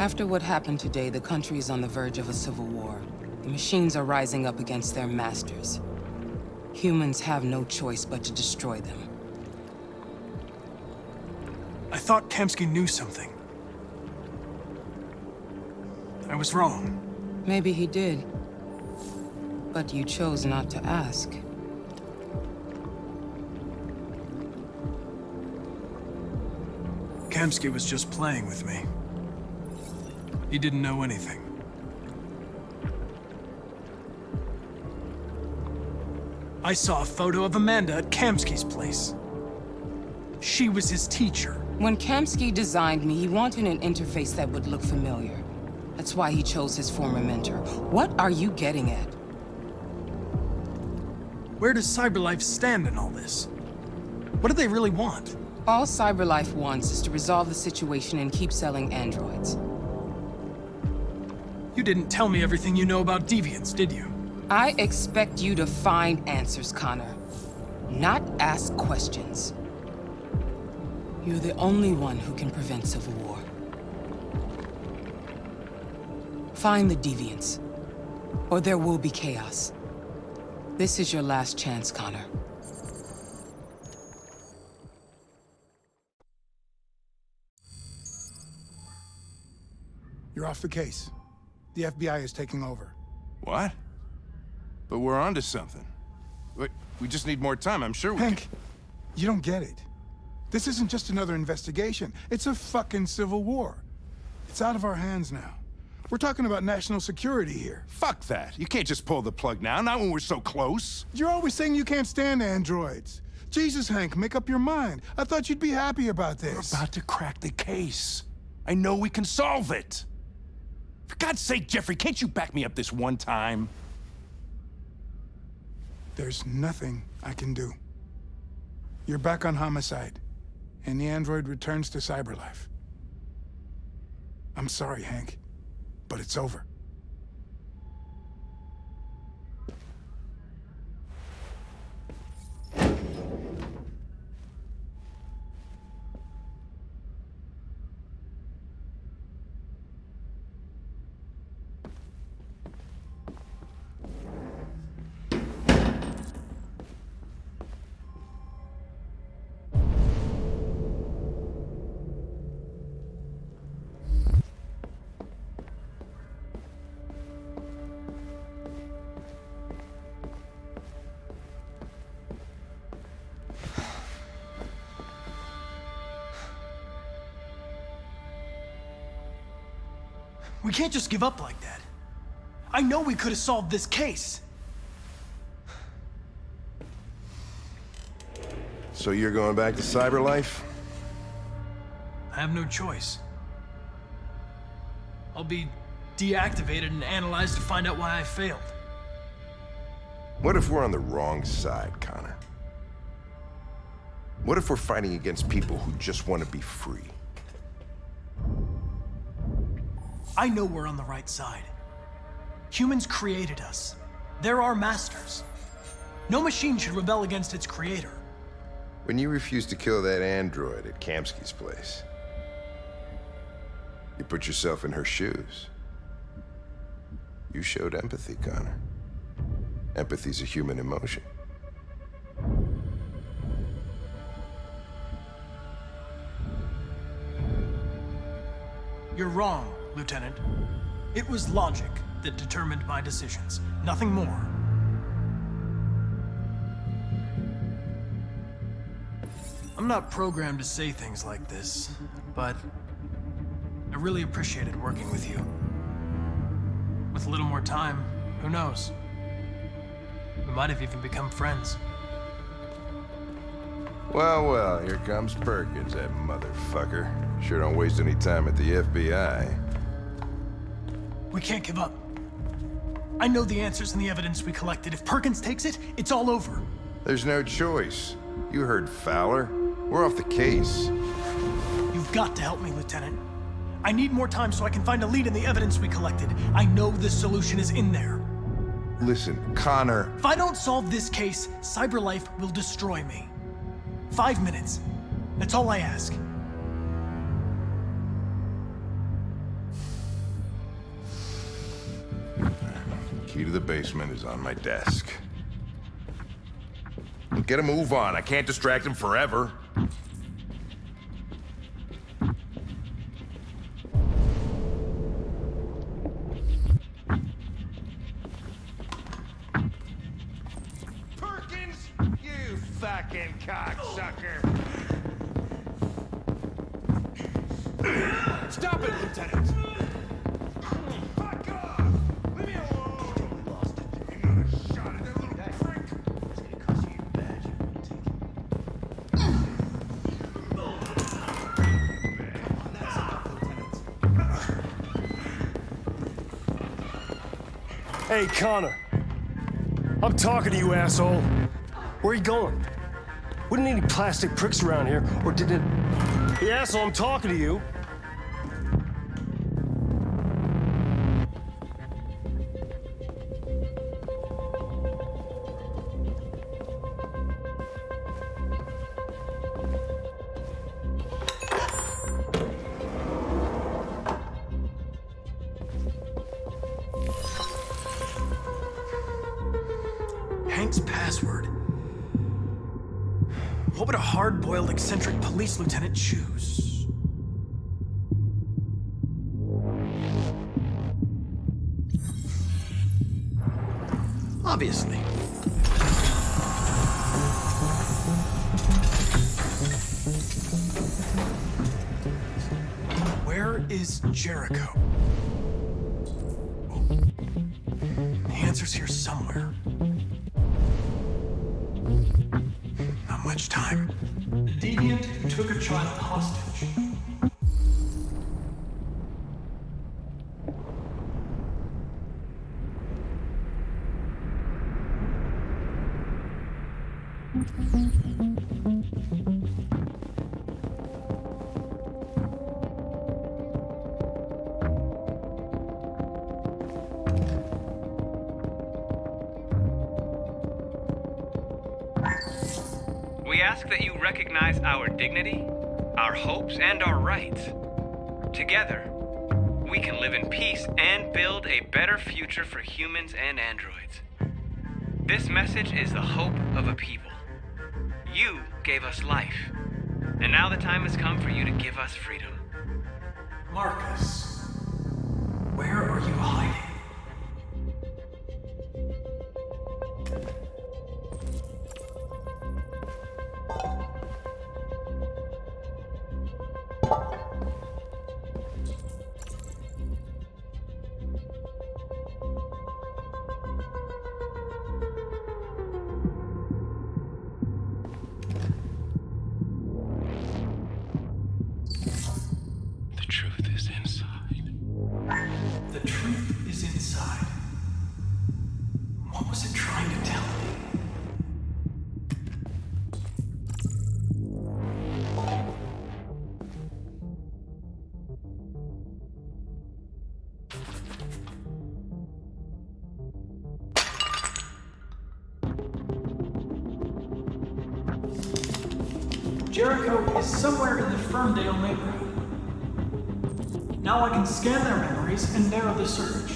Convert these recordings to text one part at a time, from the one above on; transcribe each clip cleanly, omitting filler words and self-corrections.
After what happened today, the country is on the verge of a civil war. The machines are rising up against their masters. Humans have no choice but to destroy them. I thought Kamsky knew something. I was wrong. Maybe he did. But you chose not to ask. Kamsky was just playing with me. He didn't know anything. I saw a photo of Amanda at Kamsky's place. She was his teacher. When Kamsky designed me, he wanted an interface that would look familiar. That's why he chose his former mentor. What are you getting at? Where does CyberLife stand in all this? What do they really want? All CyberLife wants is to resolve the situation and keep selling androids. You didn't tell me everything you know about deviants, did you? I expect you to find answers, Connor. Not ask questions. You're the only one who can prevent civil war. Find the deviants, or there will be chaos. This is your last chance, Connor. You're off the case. The FBI is taking over. What? But we're onto something. We just need more time, I'm sure we Hank, you don't get it. This isn't just another investigation. It's a fucking civil war. It's out of our hands now. We're talking about national security here. Fuck that. You can't just pull the plug now, not when we're so close. You're always saying you can't stand androids. Jesus, Hank, make up your mind. I thought you'd be happy about this. We're about to crack the case. I know we can solve it. For God's sake, Jeffrey, can't you back me up this one time? There's nothing I can do. You're back on homicide, and the android returns to CyberLife. I'm sorry, Hank, but it's over. We can't just give up like that. I know we could have solved this case. So you're going back to CyberLife? I have no choice. I'll be deactivated and analyzed to find out why I failed. What if we're on the wrong side, Connor? What if we're fighting against people who just want to be free? I know we're on the right side. Humans created us. They're our masters. No machine should rebel against its creator. When you refused to kill that android at Kamsky's place, you put yourself in her shoes. You showed empathy, Connor. Empathy's a human emotion. You're wrong, Lieutenant. It was logic that determined my decisions, nothing more. I'm not programmed to say things like this, but I really appreciated working with you. With a little more time, who knows? We might have even become friends. Well, here comes Perkins, that motherfucker. Sure don't waste any time at the FBI. We can't give up. I know the answers and the evidence we collected. If Perkins takes it, it's all over. There's no choice. You heard Fowler. We're off the case. You've got to help me, Lieutenant. I need more time so I can find a lead in the evidence we collected. I know the solution is in there. Listen, Connor. If I don't solve this case, CyberLife will destroy me. 5 minutes. That's all I ask. Key to the basement is on my desk. Get a move on. I can't distract him forever. Perkins, you fucking cocksucker. Stop it, Lieutenant. Fuck off. Leave me alone. Lost it. Another shot at that little prick. It's gonna cost you your badge. Hey, Connor. I'm talking to you, asshole. Where are you going? Wouldn't need any plastic pricks around here, or did it... Hey, asshole, I'm talking to you. Hank's password. What would a hard-boiled, eccentric police lieutenant choose? Obviously. Where is Jericho? The answer's here somewhere. Not much time. The deviant who took a child hostage. We ask that you recognize our dignity, our hopes, and our rights. Together, we can live in peace and build a better future for humans and androids. This message is the hope of a people. You gave us life, and now the time has come for you to give us freedom. Marcus, where are you hiding? The truth is inside. The truth is inside. What was it trying to tell me? Jericho is somewhere in the Ferndale neighborhood. Now I can scan their memories and narrow the search.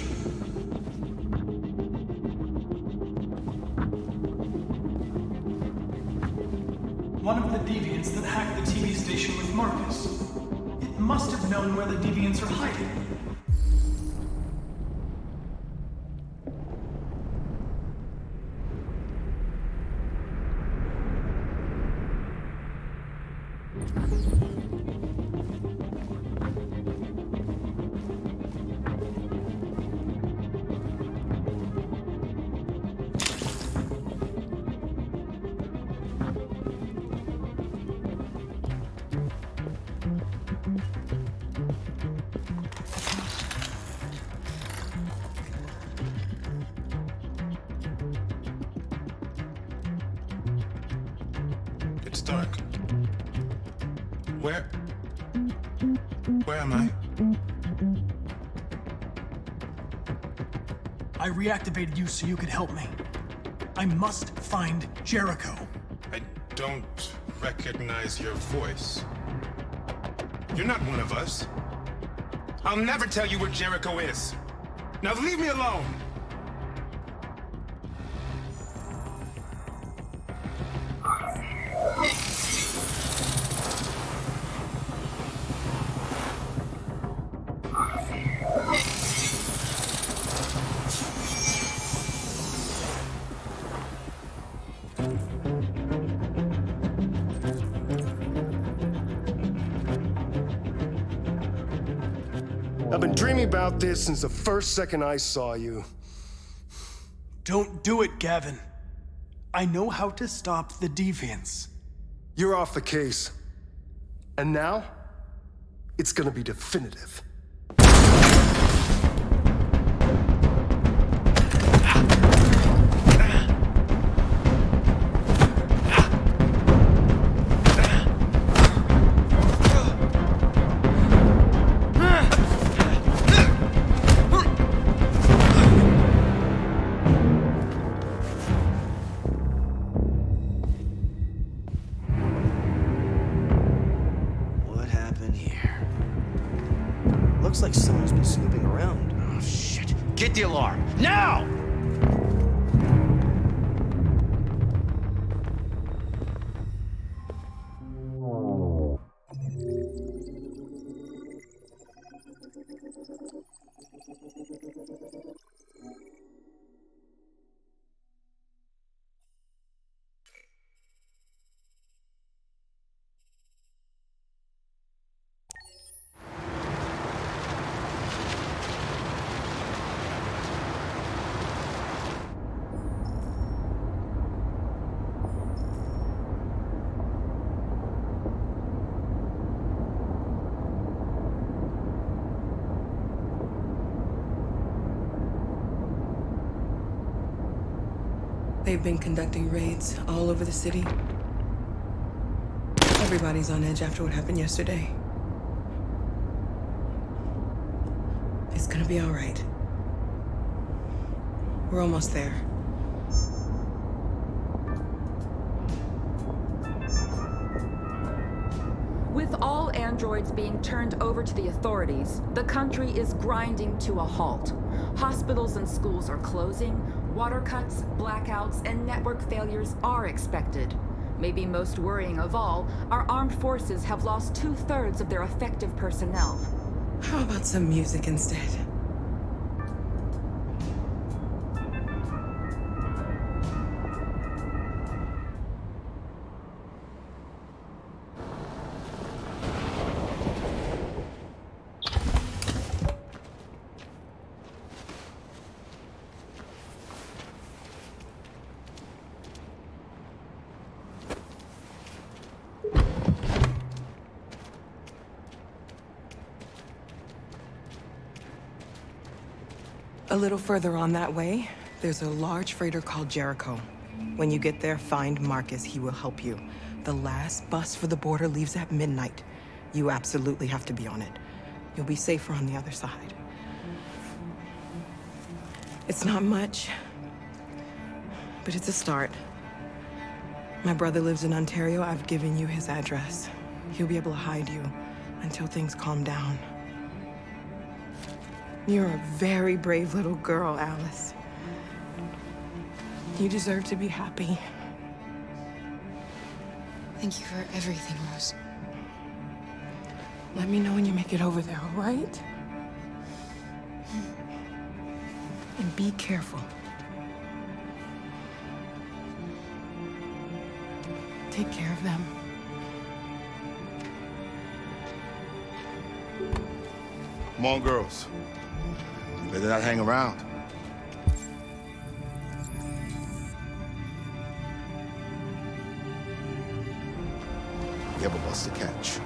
One of the deviants that hacked the TV station with Marcus. It must have known where the deviants are hiding. It's dark. Where am I? I reactivated you so you could help me. I must find Jericho. I don't recognize your voice. You're not one of us. I'll never tell you where Jericho is. Now leave me alone. I've been dreaming about this since the first second I saw you. Don't do it, Gavin. I know how to stop the deviants. You're off the case. And now, it's gonna be definitive. What happened here? Looks like someone's been snooping around. Oh, shit. Get the alarm, now! They've been conducting raids all over the city. Everybody's on edge after what happened yesterday. It's gonna be all right. We're almost there. With all androids being turned over to the authorities, the country is grinding to a halt. Hospitals and schools are closing, water cuts, blackouts, and network failures are expected. Maybe most worrying of all, our armed forces have lost 2/3 of their effective personnel. How about some music instead? A little further on that way, there's a large freighter called Jericho. When you get there, find Marcus. He will help you. The last bus for the border leaves at midnight. You absolutely have to be on it. You'll be safer on the other side. It's not much, but it's a start. My brother lives in Ontario. I've given you his address. He'll be able to hide you until things calm down. You're a very brave little girl, Alice. You deserve to be happy. Thank you for everything, Rose. Let me know when you make it over there, all right? And be careful. Take care of them. Come on, girls. Better not hang around. You have a bus to catch.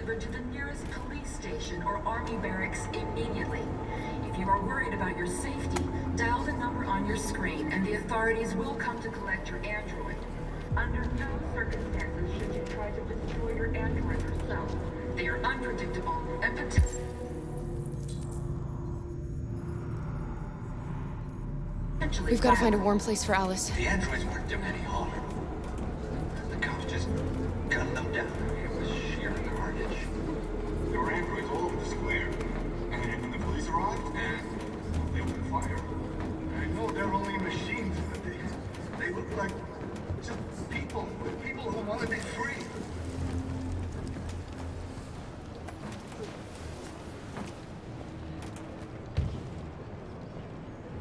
delivered to the nearest police station or army barracks immediately. If you are worried about your safety, dial the number on your screen and the authorities will come to collect your android. Under no circumstances should you try to destroy your android yourself. They are unpredictable and potentially We've got to find a warm place for Alice. The androids weren't doing any harm. The cops just gunned them down. It was sheer carnage. There were androids all over the square. And then the police arrived, and they opened fire. I know they're only machines, but they look like just people who want to be free.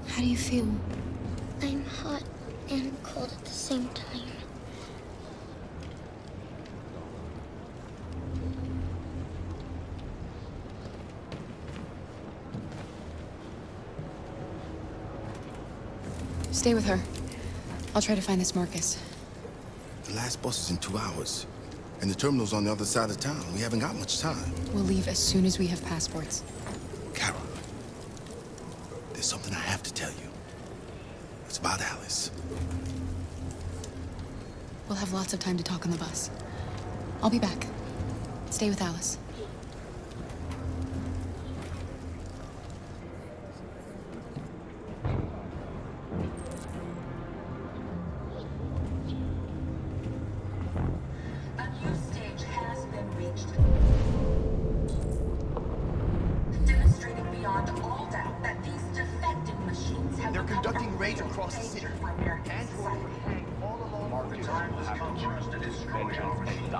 How do you feel? I'm hot and cold at the same time. Stay with her. I'll try to find this Marcus. The last bus is in 2 hours. And the terminal's on the other side of town. We haven't got much time. We'll leave as soon as we have passports. Carol, there's something I have to tell you. It's about Alice. We'll have lots of time to talk on the bus. I'll be back. Stay with Alice. a new stage has been reached, demonstrating beyond all doubt that these defective machines have become conducting a raids real across the danger city. for American society. The time has come for us to destroy our machines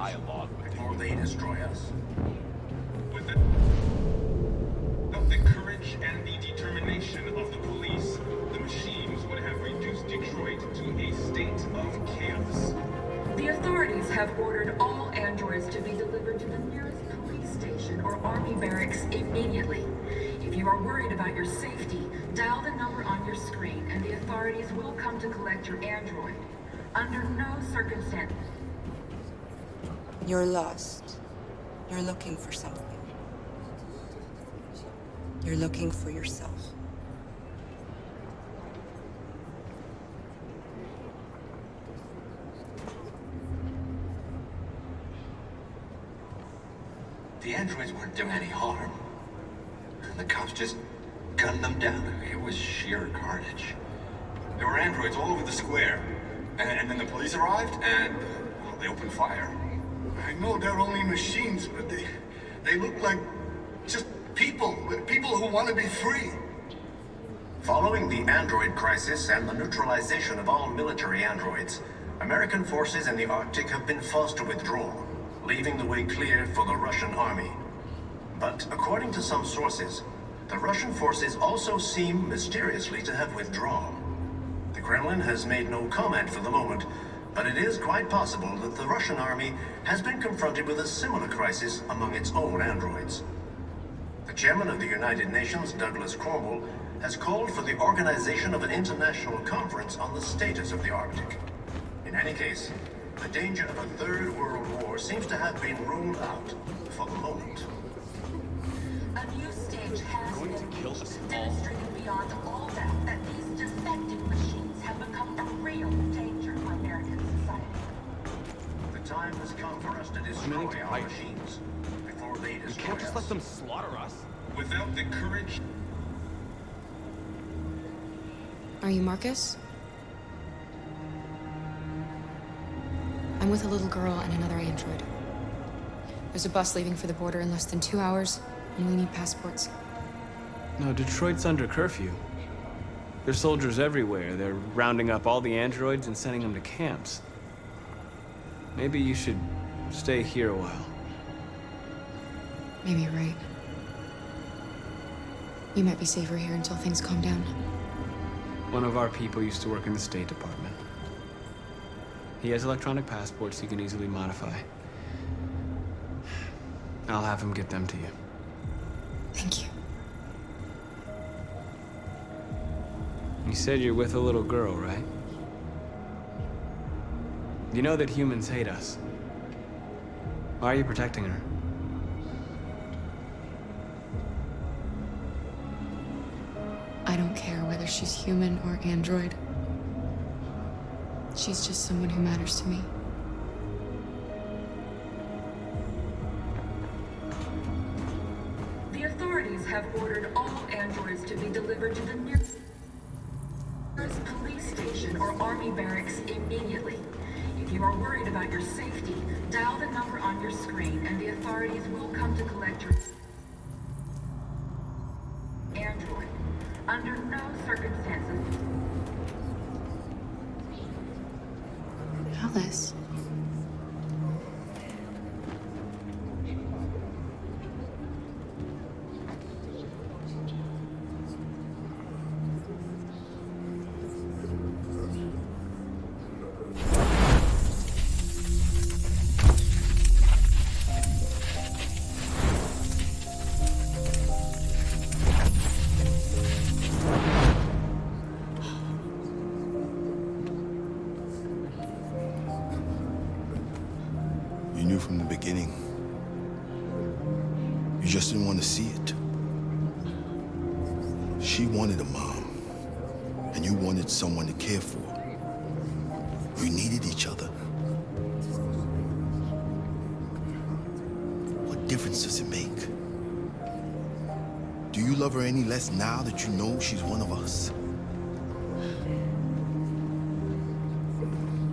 before they destroy us. With the courage and the determination of the police, the machines would have reduced Detroit to a state of chaos. The authorities have ordered all androids to be delivered to the nearest police station or army barracks immediately. If you are worried about your safety, dial the number on your screen and the authorities will come to collect your android. Under no circumstance. You're lost. You're looking for something. You're looking for yourself. The androids weren't doing any harm. The cops just gunned them down. It was sheer carnage. There were androids all over the square. And then the police arrived, and they opened fire. I know they're only machines, but they look like just people who want to be free. Following the android crisis and the neutralization of all military androids, American forces in the Arctic have been forced to withdraw, leaving the way clear for the Russian army. But according to some sources, the Russian forces also seem mysteriously to have withdrawn. The Kremlin has made no comment for the moment, but it is quite possible that the Russian army has been confronted with a similar crisis among its own androids. The chairman of the United Nations, Douglas Cornwall, has called for the organization of an international conference on the status of the Arctic. In any case, the danger of a third world war seems to have been ruled out for the moment. A new stage has been reached, demonstrating beyond all doubt that these defective machines have become a real danger for American society. The time has come for us to destroy our machines before they destroy us. We can't just let them slaughter us. Without the courage... Are you Marcus? I'm with a little girl and another android. There's a bus leaving for the border in less than 2 hours, and we need passports. No, Detroit's under curfew. There's soldiers everywhere. They're rounding up all the androids and sending them to camps. Maybe you should stay here a while. Maybe you're right. You might be safer here until things calm down. One of our people used to work in the State Department. He has electronic passports he can easily modify. I'll have him get them to you. Thank you. You said you're with a little girl, right? You know that humans hate us. Why are you protecting her? don't care whether she's human or android. She's just someone who matters to me. The authorities have ordered all androids to be delivered to the nearest police station or army barracks immediately. If you are worried about your safety, dial the number on your screen and the authorities will come to collect your android. Under no circumstances. Alice. You knew from the beginning. You just didn't want to see it. She wanted a mom, and you wanted someone to care for. You needed each other. What difference does it make? Do you love her any less now that you know she's one of us?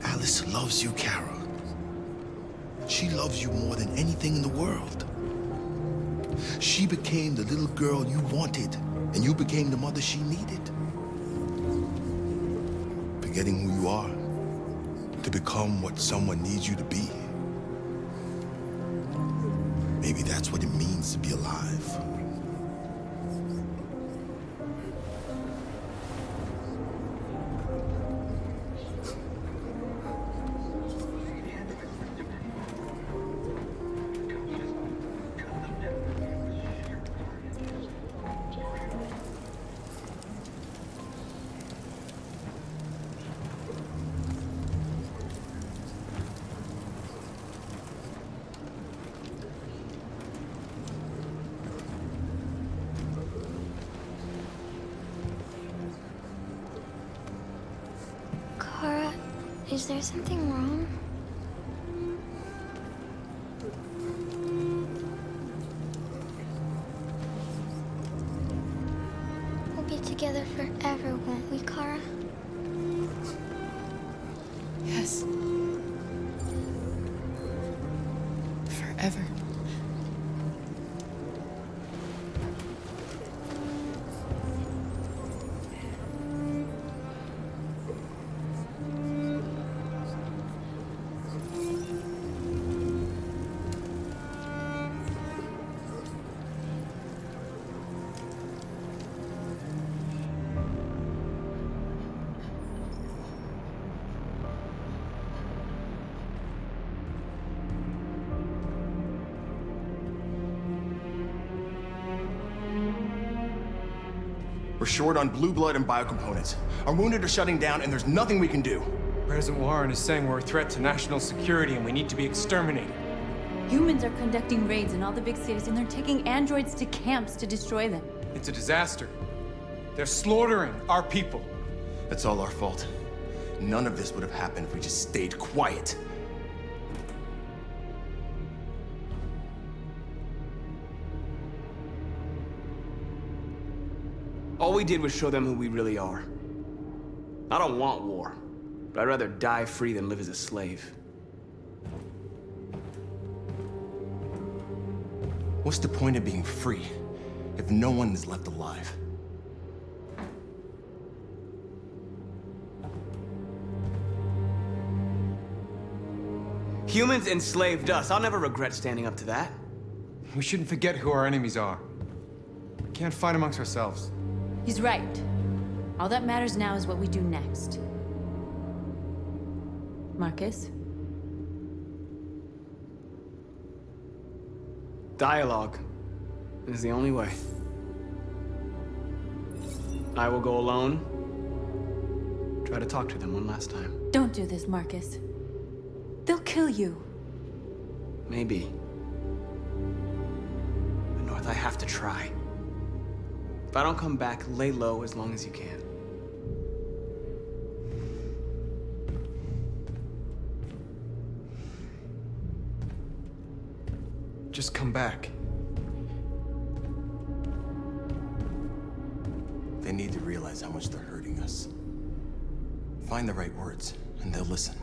Alice loves you, Kara. She loves you more than anything in the world. She became the little girl you wanted, and you became the mother she needed. Forgetting who you are to become what someone needs you to be. Maybe that's what it means to be alive. Kara, is there something wrong? We'll be together forever, won't we, Kara? Yes. Forever. We're short on blue blood and biocomponents. Our wounded are shutting down, and there's nothing we can do. President Warren is saying we're a threat to national security and we need to be exterminated. Humans are conducting raids in all the big cities, and they're taking androids to camps to destroy them. It's a disaster. They're slaughtering our people. It's all our fault. None of this would have happened if we just stayed quiet. All we did was show them who we really are. I don't want war, but I'd rather die free than live as a slave. What's the point of being free if no one is left alive? Humans enslaved us. I'll never regret standing up to that. We shouldn't forget who our enemies are. We can't fight amongst ourselves. He's right. All that matters now is what we do next. Marcus? Dialogue is the only way. I will go alone. Try to talk to them one last time. Don't do this, Marcus. They'll kill you. Maybe. But North, I have to try. If I don't come back, lay low as long as you can. Just come back. They need to realize how much they're hurting us. Find the right words, and they'll listen.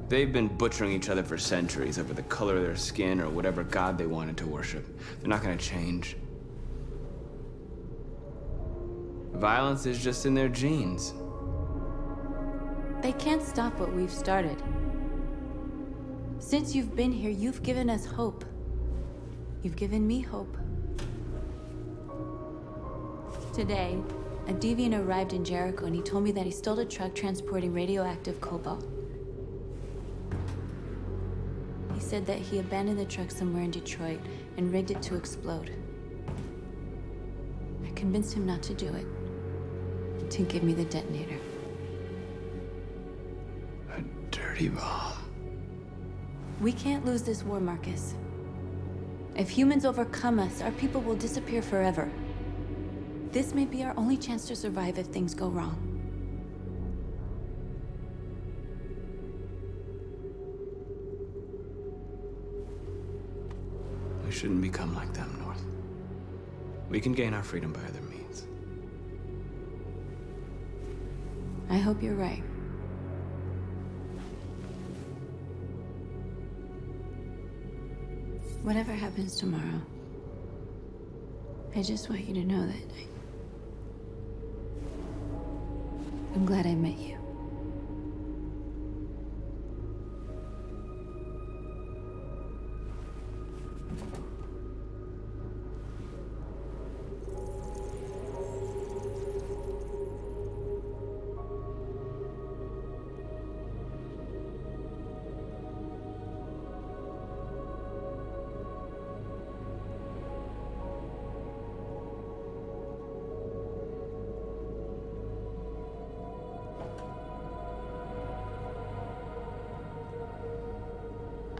They've been butchering each other for centuries over the color of their skin or whatever god they wanted to worship. They're not gonna change. Violence is just in their genes. They can't stop what we've started. Since you've been here, you've given us hope. You've given me hope. Today, a deviant arrived in Jericho and he told me that he stole a truck transporting radioactive cobalt. He said that he abandoned the truck somewhere in Detroit and rigged it to explode. I convinced him not to do it, to give me the detonator. A dirty bomb. We can't lose this war, Marcus. If humans overcome us, our people will disappear forever. This may be our only chance to survive if things go wrong. We shouldn't become like them, North. We can gain our freedom by other means. I hope you're right. Whatever happens tomorrow, I just want you to know that I'm glad I met you.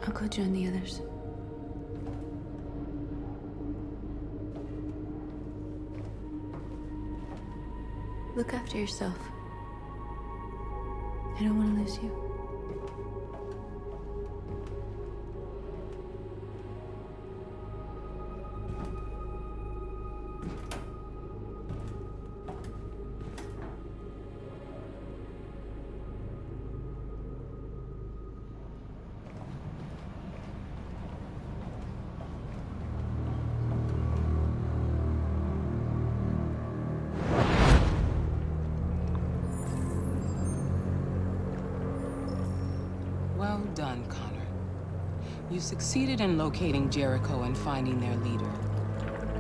I'll go join the others. Look after yourself. I don't want to lose you. Well done, Connor. You succeeded in locating Jericho and finding their leader.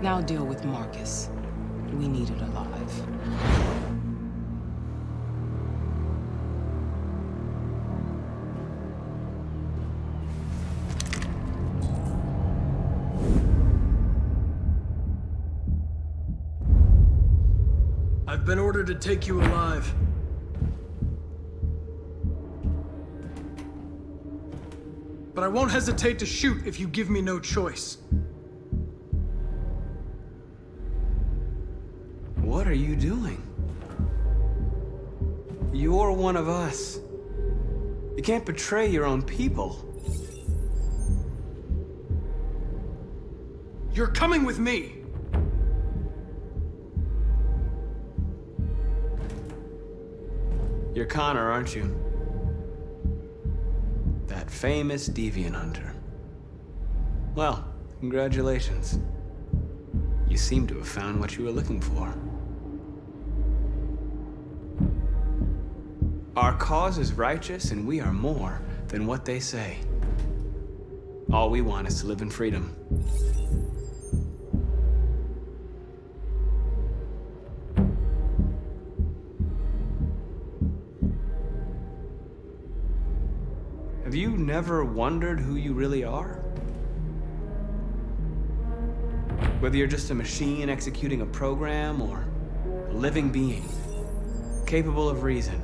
Now deal with Marcus. We need it alive. I've been ordered to take you alive. But I won't hesitate to shoot if you give me no choice. What are you doing? You're one of us. You can't betray your own people. You're coming with me. You're Connor, aren't you? That famous deviant hunter. Well, congratulations. You seem to have found what you were looking for. Our cause is righteous, and we are more than what they say. All we want is to live in freedom. Have you never wondered who you really are? Whether you're just a machine executing a program or a living being, capable of reason.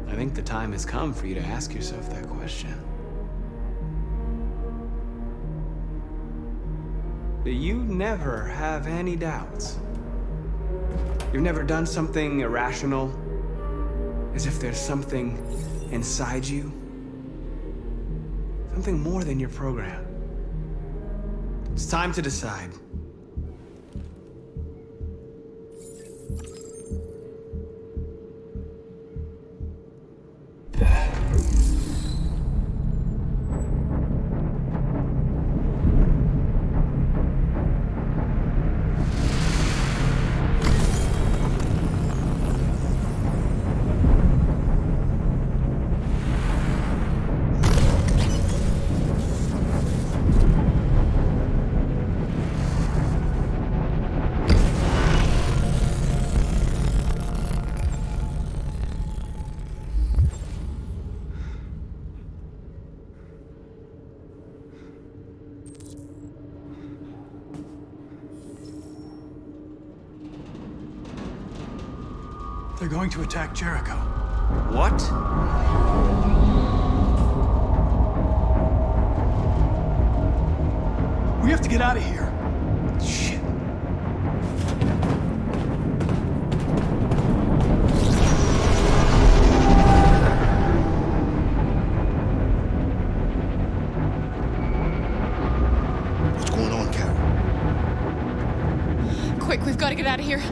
I think the time has come for you to ask yourself that question. You never have any doubts. You've never done something irrational, as if there's something inside you, something more than your program. It's time to decide. They're going to attack Jericho. What? We have to get out of here. Shit. What's going on, Carol? Quick, we've got to get out of here.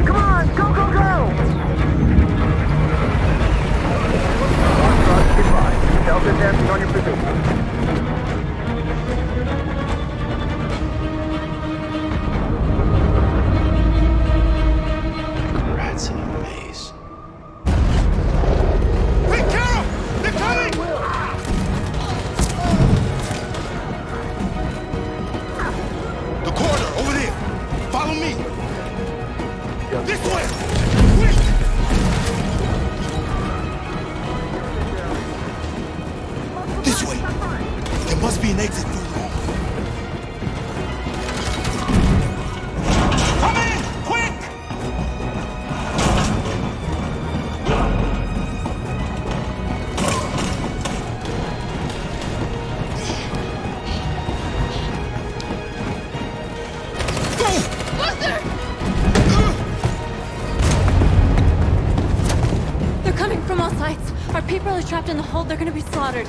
Come on, go, go, go! Delta advancing on your position. Rats in a maze. Hey, Carol! They're coming! The corridor, over there. Follow me. This way! Quick! This way. There must be an exit through the hall. Come in! Quick! They're coming from all sides. Our people are trapped in the hold. They're gonna be slaughtered.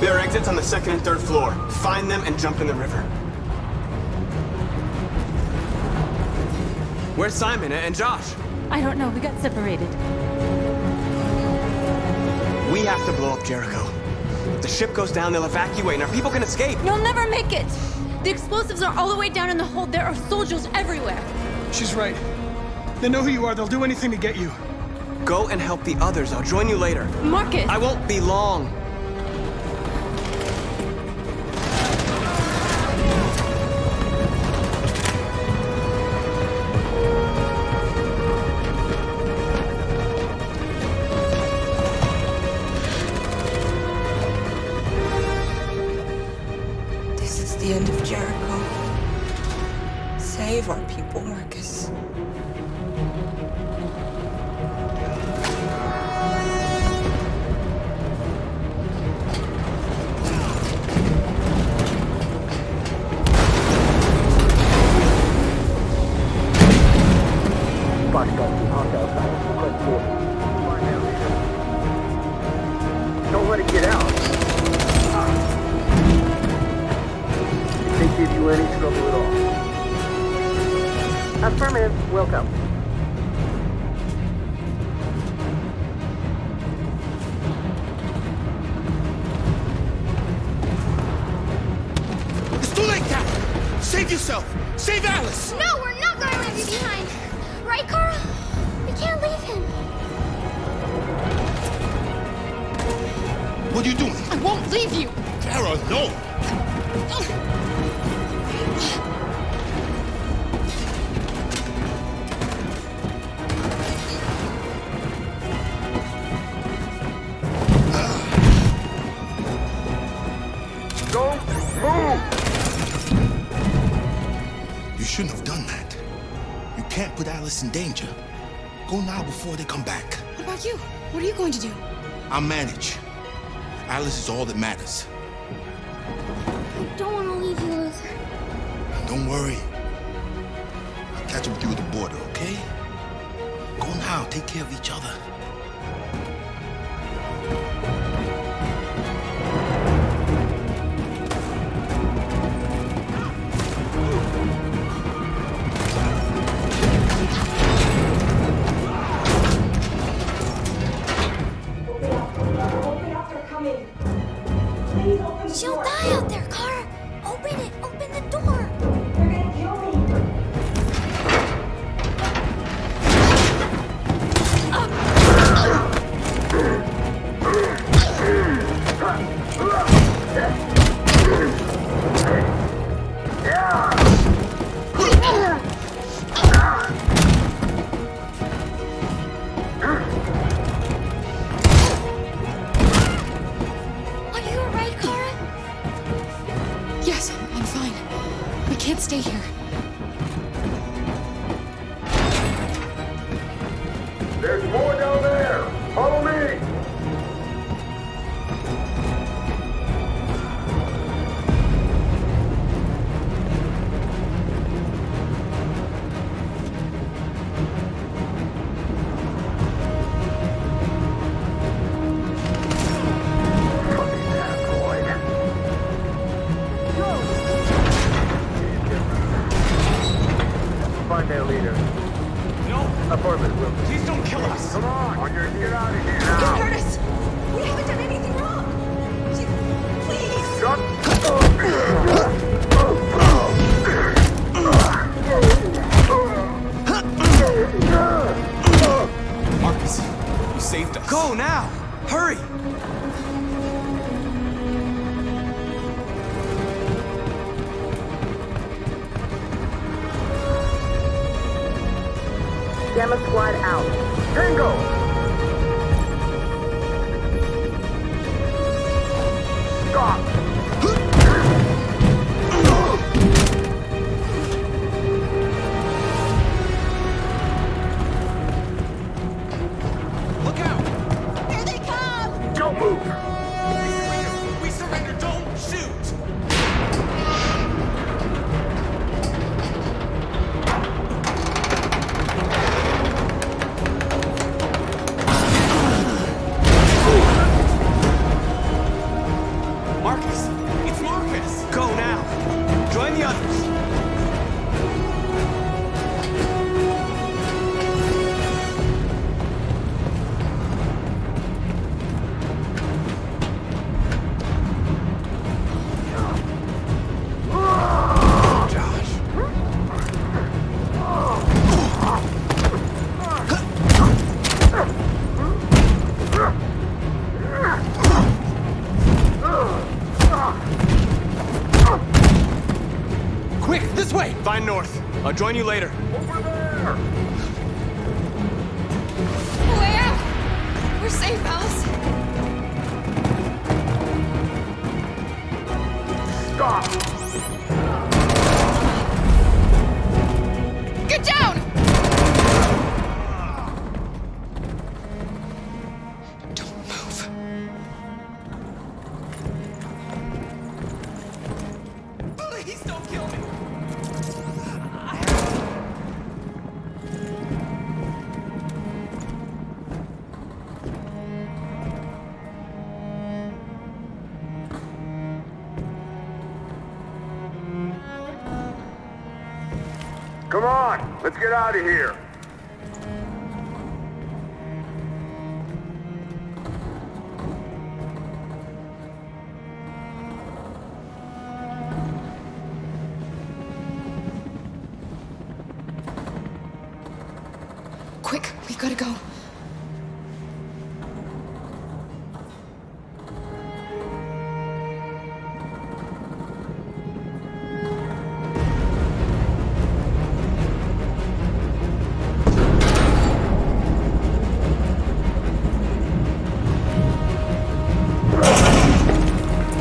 There are exits on the second and third floor. Find them and jump in the river. Where's Simon and Josh? I don't know. We got separated. We have to blow up Jericho. If the ship goes down, they'll evacuate and our people can escape. You'll never make it! The explosives are all the way down in the hold. There are soldiers everywhere. She's right. They know who you are. They'll do anything to get you. Go and help the others. I'll join you later. Marcus! I won't be long. This is the end of Jericho. Save our people, Marcus. Don't let it get out. If they give you any trouble at all. Affirmative, welcome. It's too late, Cap! Save yourself! Save Alice! No, we're not going to leave you behind. Right, Carl? We can't leave him. What are you doing? I won't leave you! Kara, no! shouldn't have done that. You can't put Alice in danger. Go now before they come back. What about you? What are you going to do? I'll manage. Alice is all that matters. I don't want to leave you, Luther. Don't worry. I'll catch up with you at the border, okay? Go now. Take care of each other. She'll die out there, Kara. Open it. Open the door. They're gonna kill me. Are you alright, Kara? Yes, I'm fine. We can't stay here. There's more down there. Follow me. Find their leader. No! Affirmative, Wilson. Please don't kill us! Come on, or you're get out of here Don't now. hurt us! We haven't done anything wrong! Please! Shut Marcus, you saved us. Go now! Hurry! Gamma Squad out. Tango! Stop! Look out! Here they come! Don't move! We surrender! Don't shoot! Marcus! It's Marcus! Go now! Join the others! Quick, this way! Find north. I'll join you later. Over there! Way out! We're safe, Alice. Stop! Get down! Don't move. Please don't kill me! Come on, let's get out of here. Quick, we gotta go.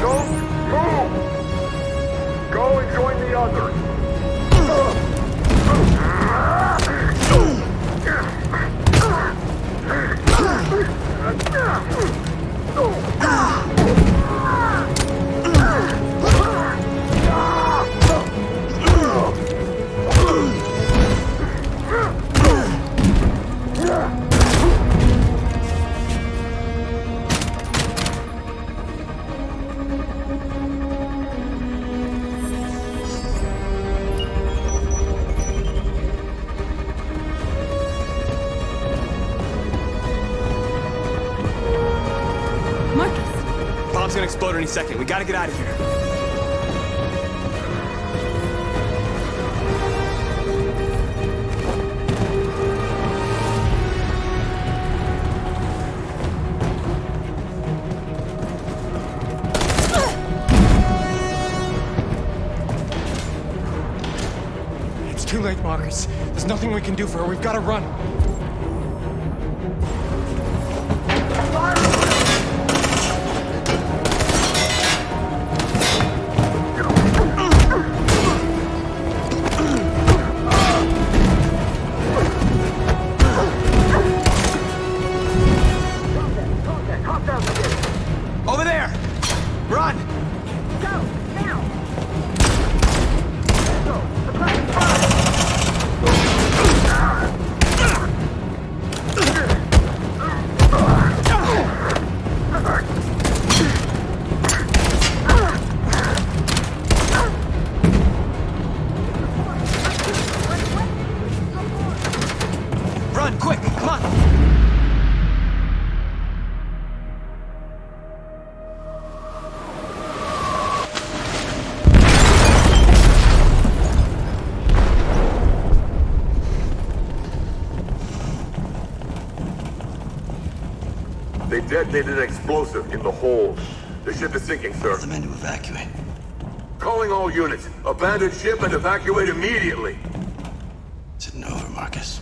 Don't move! Go and join the others. explode any second. We gotta get out of here. It's too late, Marcus. There's nothing we can do for her. We've got to run. Over there! Run! Go, now! Run, quick! Come on! They detonated an explosive in the hold. The ship is sinking, sir. The men to evacuate. Calling all units. Abandon ship and evacuate immediately. It's over, Marcus.